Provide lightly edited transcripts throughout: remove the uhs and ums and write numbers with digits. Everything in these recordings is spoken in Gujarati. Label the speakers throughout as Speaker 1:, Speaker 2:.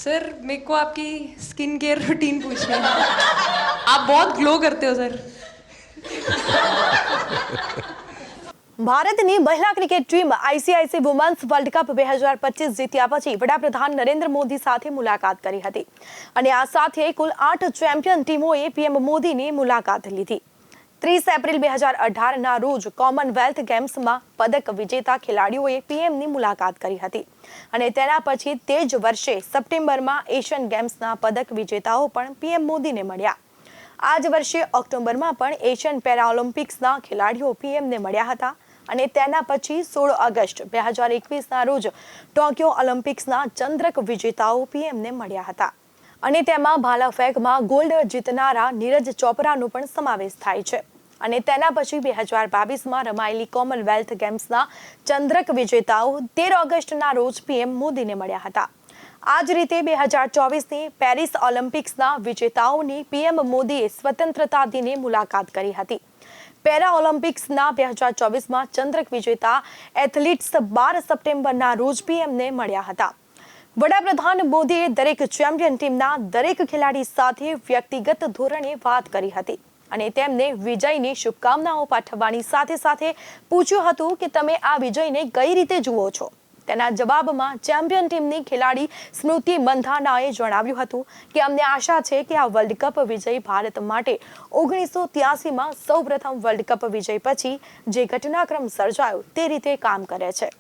Speaker 1: सर मेरे को आपकी स्किन केयर रूटीन पूछनी है। आप बहुत ग्लो करते हो सर।
Speaker 2: ભારતની મહિલા cricket team ICICI women's world cup 2025 જીત્યા પછી વડાપ્રધાન નરેન્દ્ર મોદી સાથે મુલાકાત કરી હતી અને આ સાથે કુલ 8 ચેમ્પિયન ટીમોએ પીએમ મોદીની મુલાકાત લીધી। 30 એપ્રિલ 2018 ના રોજ કોમનવેલ્થ ગેમ્સમાં પદક વિજેતા ખેલાડીઓએ પીએમની મુલાકાત કરી હતી અને તેના પછી તે જ વર્ષે સપ્ટેમ્બરમાં એશિયન ગેમ્સના પદક વિજેતાઓ પણ પીએમ મોદીને મળ્યા। આ જ વર્ષે ઓક્ટોબરમાં પણ એશિયન પેરા ઓલિમ્પિક્સના ખેલાડીઓ પીએમને મળ્યા હતા અને તેના પછી 16 ઓગસ્ટ 2021 ના રોજ ટોક્યો ઓલિમ્પિક્સના ચંદ્રક વિજેતાઓ પીએમને મળ્યા હતા અને તેમાં ભાલા ફેંકમાં ગોલ્ડ જીતનારા નીરજ ચોપરાનો પણ સમાવેશ થાય છે અને તેના પછી 2022માં રમાયેલી કોમનવેલ્થ ગેમ્સના ચંદ્રક વિજેતાઓ 13 ઓગસ્ટના રોજ પીએમ મોદીને મળ્યા હતા। આ જ રીતે 2024ની પેરિસ ઓલિમ્પિક્સના વિજેતાઓની પીએમ મોદીએ સ્વતંત્રતા દિને મુલાકાત કરી હતી। પેરા ઓલિમ્પિક્સના 2024માં ચંદ્રક વિજેતા એથ્લીટ્સ 12 સપ્ટેમ્બરના રોજ પીએમને મળ્યા હતા। વડાપ્રધાન મોદીએ દરેક ચેમ્પિયન ટીમના દરેક ખેલાડી સાથે વ્યક્તિગત ધોરણે વાત કરી હતી અને તેમને વિજયની શુભકામનાઓ પાઠવવાની સાથે સાથે પૂછ્યું હતું કે તમે આ વિજયને કઈ રીતે જુઓ છો। તેના જવાબમાં ચેમ્પિયન ટીમની ખેલાડી સ્મૃતિ મંધાનાએ જણાવ્યું હતું કે અમને આશા છે કે આ વર્લ્ડ કપ વિજય ભારત માટે 1983માં સૌપ્રથમ વર્લ્ડ કપ વિજય પછી જે ઘટનાક્રમ સર્જાયો તે રીતે કામ કરે છે।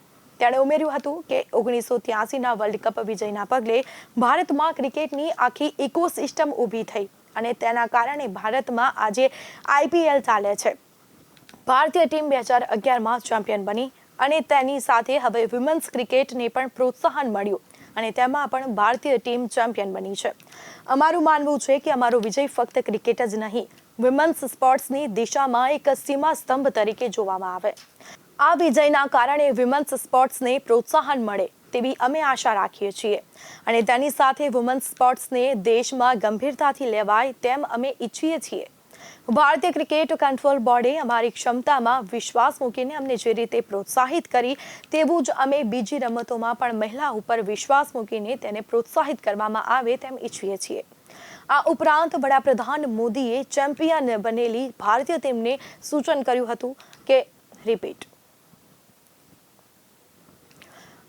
Speaker 2: તેણે ઉમેર્યું હતું કે 1983ના વર્લ્ડ કપ વિજયના પગલે ભારતમાં ક્રિકેટની આખી ઇકોસિસ્ટમ ઊભી થઈ અને તેના કારણે ભારતમાં આજે આઈપીએલ ચાલે છે। ભારતીય ટીમ 2011માં ચેમ્પિયન બની અને તેની સાથે હવે વિમેન્સ ક્રિકેટને પણ પ્રોત્સાહન મળ્યું અને તેમાં પણ ભારતીય ટીમ ચેમ્પિયન બની છે। અમારું માનવું છે કે અમારો વિજય ફક્ત ક્રિકેટ જ નહીં, વિમેન્સ સ્પોર્ટ્સની દિશામાં એક સીમા સ્તંભ તરીકે જોવામાં આવે। આ વિજયના કારણે વિમેન્સ સ્પોર્ટ્સને પ્રોત્સાહન મળે તેવી અમે આશા રાખીએ છીએ અને તેની સાથે વુમન્સ સ્પોર્ટ્સને દેશમાં ગંભીરતાથી લેવાય તેમ અમે ઈચ્છીએ છીએ। ભારતીય ક્રિકેટ કંટ્રોલ બોર્ડે અમારી ક્ષમતામાં વિશ્વાસ મૂકીને અમને જે રીતે પ્રોત્સાહિત કરી તેવું જ અમે બીજી રમતોમાં પણ મહિલા ઉપર વિશ્વાસ મૂકીને તેને પ્રોત્સાહિત કરવામાં આવે તેમ ઈચ્છીએ છીએ। આ ઉપરાંત વડાપ્રધાન મોદીએ ચેમ્પિયન બનેલી ભારતીય ટીમને સૂચન કર્યું હતું કે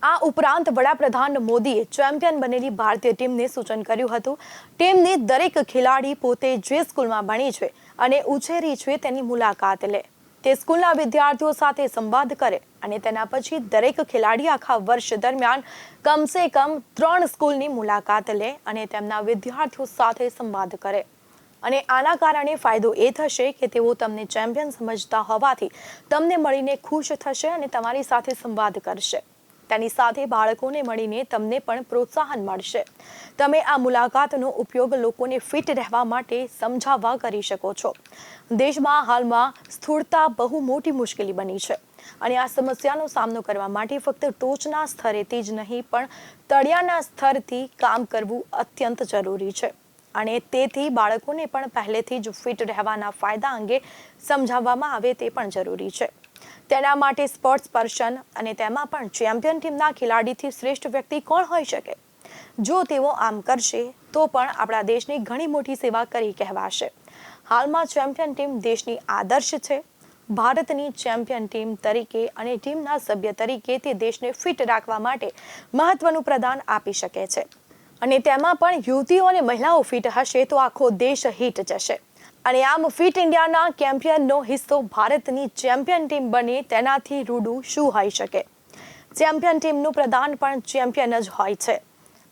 Speaker 2: આ ઉપરાંત વડાપ્રધાન મોદીએ ચેમ્પિયન બનેલી ભારતીય ટીમને સૂચન કર્યું હતું ટીમની દરેક ખેલાડી પોતે જે સ્કૂલમાં ભણી છે અને ઉછેરી છે તેની મુલાકાત લે, તે સ્કૂલના વિદ્યાર્થીઓ સાથે સંવાદ કરે અને તેના પછી દરેક ખેલાડી આખા વર્ષ દરમિયાન કમસે કમ 3 સ્કૂલની મુલાકાત લે અને તેમના વિદ્યાર્થીઓ સાથે સંવાદ કરે અને આના કારણે ફાયદો એ થશે કે તેઓ તમને ચેમ્પિયન સમજતા હોવાથી તમને મળીને ખુશ થશે અને તમારી સાથે સંવાદ કરશે। તેની સાથે બાળકોને મળીને તમને પણ પ્રોત્સાહન મળશે। તમે આ મુલાકાતનો ઉપયોગ લોકોને ફિટ રહેવા માટે સમજાવવા કરી શકો છો। દેશમાં હાલમાં સ્થૂળતા બહુ મોટી મુશ્કેલી બની છે અને આ સમસ્યાનો સામનો કરવા માટે ફક્ત ટોચના સ્તરેથી જ નહીં પણ તળિયાના સ્તરથી કામ કરવું અત્યંત જરૂરી છે અને તેથી બાળકોને પણ પહેલેથી જ ફિટ રહેવાના ફાયદા અંગે સમજાવવામાં આવે તે પણ જરૂરી છે। તેના માટે સ્પોર્ટ્સ પર્સન અને તેમાં પણ ચેમ્પિયન ટીમના ખેલાડીથી શ્રેષ્ઠ વ્યક્તિ કોણ હોઈ શકે? જો તેઓ આમ કરશે તો પણ આપણા દેશની ઘણી મોટી સેવા કરી કહેવાશે। હાલમાં ચેમ્પિયન ટીમ દેશની આદર્શ છે। ભારતની ચેમ્પિયન ટીમ તરીકે અને ટીમના સભ્ય તરીકે તે દેશને ફિટ રાખવા માટે મહત્વનું પ્રદાન આપી શકે છે અને તેમાં પણ યુવતીઓ અને મહિલાઓ ફિટ હશે તો આખો દેશ હિટ જશે અને આમ ફિટ ઇન્ડિયાના કેમ્પિયનનો હિસ્સો ભારતની ચેમ્પિયન ટીમ બને તેનાથી રૂડું શું હોઈ શકે? ચેમ્પિયન ટીમનું પ્રધાન પણ ચેમ્પિયન જ હોય છે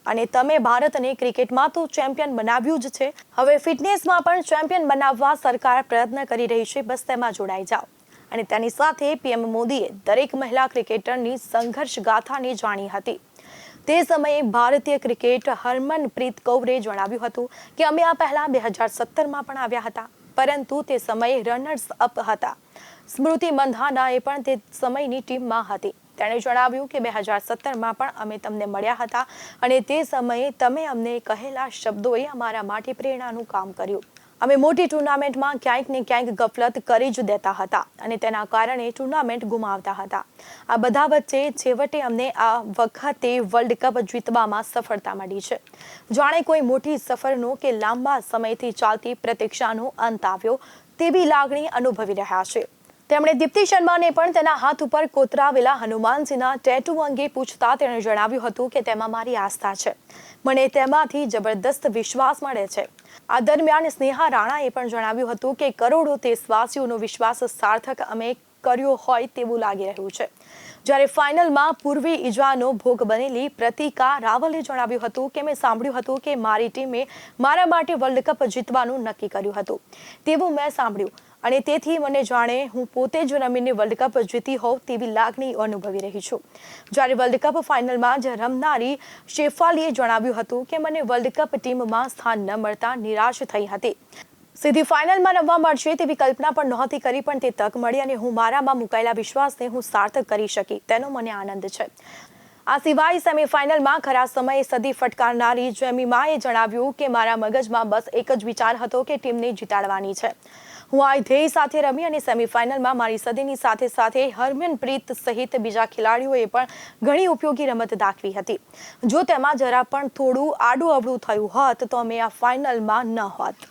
Speaker 2: અને તમે ભારતને ક્રિકેટમાં તો ચેમ્પિયન બનાવ્યું જ છે, હવે ફિટનેસમાં પણ ચેમ્પિયન બનાવવા સરકાર પ્રયત્ન કરી રહી છે। બસ તેમાં જોડાઈ જાઓ અને તેની સાથે પીએમ મોદીએ દરેક મહિલા ક્રિકેટરની સંઘર્ષ ગાથાને જાણી હતી। તે સમયે ભારતીય ક્રિકેટ હરમનપ્રીત કૌરે જણાવ્યું હતું કે અમે આ પહેલા 2017માં પણ આવ્યા હતા પરંતુ તે સમયે રનર્સ અપ હતા। સ્મૃતિ મંધાનાએ પણ તે સમયની ટીમમાં હતી। તેણે જણાવ્યું કે 2017માં પણ અમે તમને મળ્યા હતા અને તે સમયે તમે અમને કહેલા શબ્દોએ અમારા માટે પ્રેરણાનું કામ કર્યું અમે મોટી ટુર્નામેન્ટમાં ક્યાંક ને ક્યાંક ગફલત કરી જ દેતા હતા અને તેના કારણે ટુર્નામેન્ટ ગુમાવતા હતા. આ બધા વચ્ચે છેવટે અમને આ વખતે વર્લ્ડ કપ જીતવામાં સફળતા મળી છે. જાણે કોઈ મોટી સફરનો કે લાંબા સમયથી ચાલતી પ્રતીક્ષાનો અંત આવ્યો તેવી લાગણી અનુભવી રહ્યા છે. તેમણે દીપ્તિ શર્માને પણ તેના હાથ ઉપર કોતરાવેલા હનુમાનજીના ટેટુ અંગે પૂછતા તેણે જણાવ્યું હતું કે તેમાં મારી આસ્થા છે. મને તેમાંથી જબરદસ્ત વિશ્વાસ મળે છે. આ દરમિયાન સ્નેહા રાણાએ પણ જણાવ્યું હતું કે કરોડો દેશવાસીઓનો વિશ્વાસ સાર્થક અમે કર્યો હોય તેવું લાગી રહ્યું છે. જ્યારે ફાઇનલમાં પૂર્વી ઈજાનો ભોગ બનેલી પ્રતિકા રાવલે જણાવ્યું હતું કે મેં સાંભળ્યું હતું કે મારી ટીમે મારા માટે વર્લ્ડ કપ જીતવાનું નક્કી કર્યું હતું તેવું મેં સાંભળ્યું અને તેથી મને જાણે હું પોતે જ રમીને વર્લ્ડ કપ જીતી હોઉં તેવી લાગણી અનુભવી રહી છું. જ્યારે વર્લ્ડ કપ ફાઇનલમાં જ રમનારી શેફાલીએ જણાવ્યું હતું કે મને વર્લ્ડ કપ ટીમમાં સ્થાન ન મળતા નિરાશ થઈ હતી. સીધી ફાઇનલમાં રમવા મળશે તેવી કલ્પના પણ નહોતી કરી, પણ તે તક મળી અને હું મારામાં મુકાયેલા વિશ્વાસને હું સાર્થક કરી શકી તેનો મને આનંદ છે. આ સિવાય સેમીફાઇનલમાં ખરા સમયે સદી ફટકારનારી જેમિમાએ જણાવ્યું કે મારા મગજમાં બસ એક જ વિચાર હતો કે ટીમને જીતાડવાની છે. હું આ ધ્યેય સાથે રમી અને સેમીફાઇનલમાં મારી સદીની સાથે સાથે હરમનપ્રીત સહિત બીજા ખેલાડીઓએ પણ ઘણી ઉપયોગી રમત દાખવી હતી. જો તેમાં જરા પણ થોડું આડું અવળું થયું હોત તો અમે આ ફાઇનલમાં ન હોત.